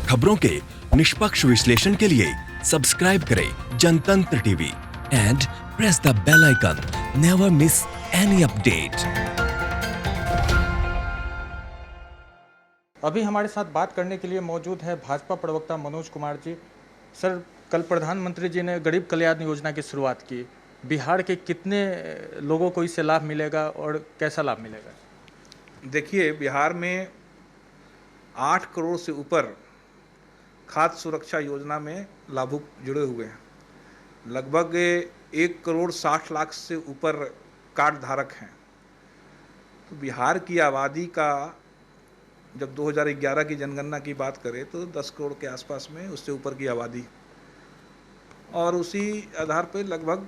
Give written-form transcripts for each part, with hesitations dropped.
खबरों के निष्पक्ष विश्लेषण के लिए सब्सक्राइब करें Jantantra TV and press the bell icon. Never miss any update. अभी हमारे साथ बात करने के लिए मौजूद है भाजपा प्रवक्ता मनोज कुमार जी। सर, कल प्रधानमंत्री जी ने गरीब कल्याण योजना की शुरुआत की। बिहार के कितने लोगों को इससे लाभ मिलेगा और कैसा लाभ मिलेगा? देखिए, बिहार में 8 करोड़ से ऊपर खाद्य सुरक्षा योजना में लाभुक जुड़े हुए हैं। लगभग 1 करोड़ 60 लाख से ऊपर कार्ड धारक हैं। तो बिहार की आबादी का जब 2011 की जनगणना की बात करें तो 10 करोड़ के आसपास में, उससे ऊपर की आबादी, और उसी आधार पर लगभग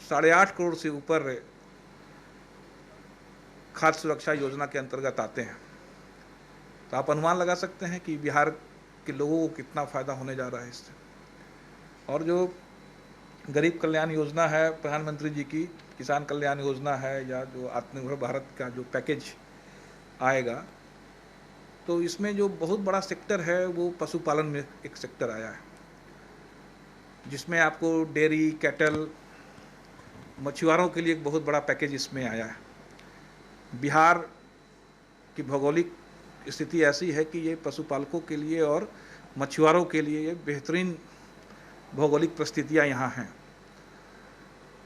8.5 करोड़ से ऊपर खाद्य सुरक्षा योजना के अंतर्गत आते हैं। तो आप अनुमान लगा सकते हैं कि बिहार के लोगों को कितना फ़ायदा होने जा रहा है इससे। और जो गरीब कल्याण योजना है प्रधानमंत्री जी की, किसान कल्याण योजना है, या जो आत्मनिर्भर भारत का जो पैकेज आएगा, तो इसमें जो बहुत बड़ा सेक्टर है वो पशुपालन में एक सेक्टर आया है, जिसमें आपको डेयरी, कैटल, मछुआरों के लिए एक बहुत बड़ा पैकेज इसमें आया है। बिहार की भौगोलिक स्थिति ऐसी है कि ये पशुपालकों के लिए और मछुआरों के लिए ये बेहतरीन भौगोलिक परिस्थितियाँ यहाँ हैं।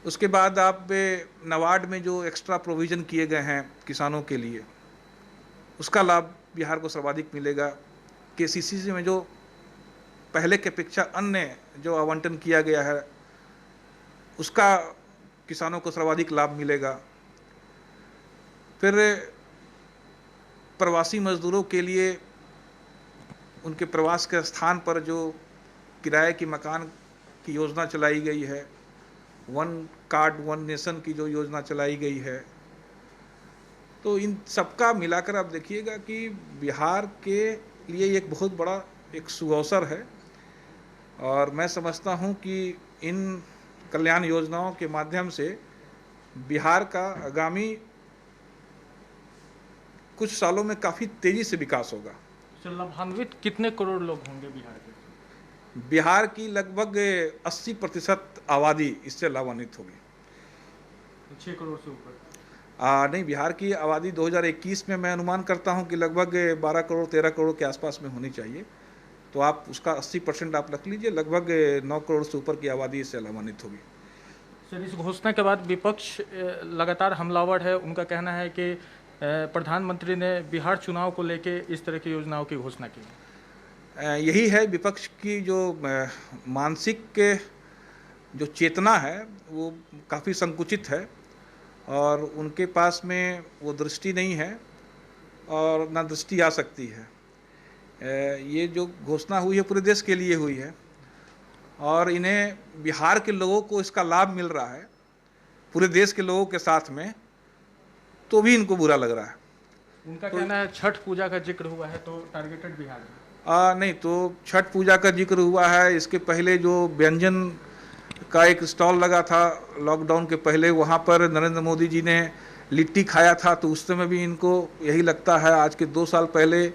उसके बाद आप नाबार्ड में जो एक्स्ट्रा प्रोविज़न किए गए हैं किसानों के लिए, उसका लाभ बिहार को सर्वाधिक मिलेगा। केसीसी में जो पहले की अपेक्षा अन्य जो आवंटन किया गया है, उसका किसानों को सर्वाधिक लाभ मिलेगा। फिर प्रवासी मजदूरों के लिए उनके प्रवास के स्थान पर जो किराए की मकान की योजना चलाई गई है, 1 कार्ड 1 नेशन की जो योजना चलाई गई है, तो इन सबका मिलाकर आप देखिएगा कि बिहार के लिए एक बहुत बड़ा एक सुअवसर है। और मैं समझता हूं कि इन कल्याण योजनाओं के माध्यम से बिहार का आगामी कुछ सालों में काफ़ी तेज़ी से विकास होगा। लाभान्वित कितने करोड़ लोग होंगे बिहार के? बिहार की लगभग 80% आबादी इससे लाभान्वित होगी। 6 करोड़ से ऊपर? नहीं, बिहार की आबादी 2021 में मैं अनुमान करता हूं कि लगभग 12 करोड़ 13 करोड़ के आसपास में होनी चाहिए। तो आप उसका 80% आप रख लीजिए, लगभग 9 करोड़ से ऊपर की आबादी इससे लाभान्वित होगी। सर, इस घोषणा के बाद विपक्ष लगातार हमलावर है। उनका कहना है कि प्रधानमंत्री ने बिहार चुनाव को लेके इस तरह की योजनाओं की घोषणा की। यही है विपक्ष की जो मानसिक जो चेतना है वो काफ़ी संकुचित है, और उनके पास में वो दृष्टि नहीं है और ना दृष्टि आ सकती है। ये जो घोषणा हुई है पूरे देश के लिए हुई है, और इन्हें बिहार के लोगों को इसका लाभ मिल रहा है पूरे देश के लोगों के साथ में, तो भी इनको बुरा लग रहा है। उनका कहना है छठ पूजा का जिक्र हुआ है तो टारगेटेड बिहार है। नहीं, तो छठ पूजा का जिक्र हुआ है। इसके पहले जो व्यंजन का एक स्टॉल लगा था लॉकडाउन के पहले, वहाँ पर नरेंद्र मोदी जी ने लिट्टी खाया था, तो उस समय भी इनको यही लगता है। आज के 2 साल पहले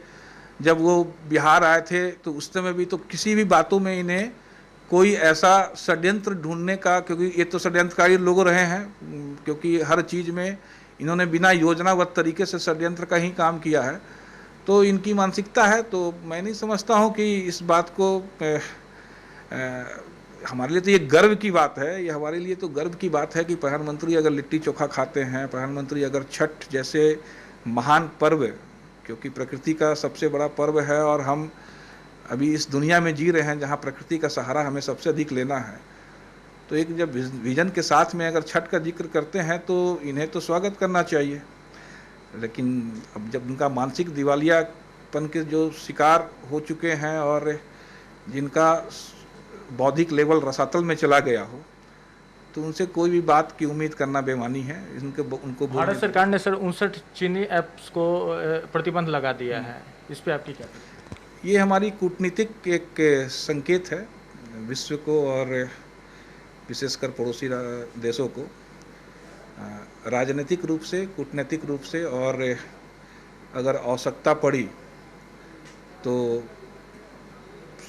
जब वो बिहार आए थे तो उस समय भी तो किसी भी बातों में इन्हें कोई ऐसा षड्यंत्र ढूंढने का, क्योंकि ये तो षड्यंत्रकारी लोग रहे हैं, क्योंकि हर चीज़ में इन्होंने बिना योजनाबद्ध तरीके से षड्यंत्र का ही काम किया है। तो इनकी मानसिकता है। तो मैं नहीं समझता हूँ कि इस बात को हमारे लिए तो ये गर्व की बात है। ये हमारे लिए तो गर्व की बात है कि प्रधानमंत्री अगर लिट्टी चोखा खाते हैं, प्रधानमंत्री अगर छठ जैसे महान पर्व, क्योंकि प्रकृति का सबसे बड़ा पर्व है, और हम अभी इस दुनिया में जी रहे हैं जहाँ प्रकृति का सहारा हमें सबसे अधिक लेना है, तो एक जब विजन के साथ में अगर छठ का जिक्र करते हैं तो इन्हें तो स्वागत करना चाहिए। लेकिन अब जब उनका मानसिक दिवालियापन के जो शिकार हो चुके हैं और जिनका बौद्धिक लेवल रसातल में चला गया हो, तो उनसे कोई भी बात की उम्मीद करना बेमानी है। उनको भारत सरकार ने सर 59 चीनी ऐप्स को प्रतिबंध लगा दिया है, इस पर आपकी क्या? ये हमारी कूटनीतिक एक संकेत है विश्व को, और विशेषकर पड़ोसी देशों को, राजनीतिक रूप से, कूटनीतिक रूप से, और अगर आवश्यकता पड़ी तो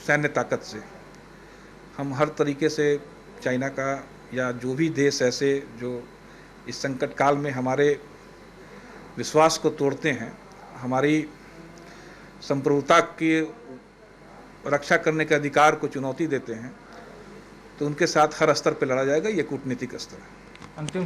सैन्य ताकत से हम हर तरीके से चाइना का या जो भी देश ऐसे जो इस संकट काल में हमारे विश्वास को तोड़ते हैं, हमारी संप्रभुता की रक्षा करने के अधिकार को चुनौती देते हैं, तो उनके साथ हर स्तर पर लड़ा जाएगा। ये कूटनीतिक स्तर है। अंतिम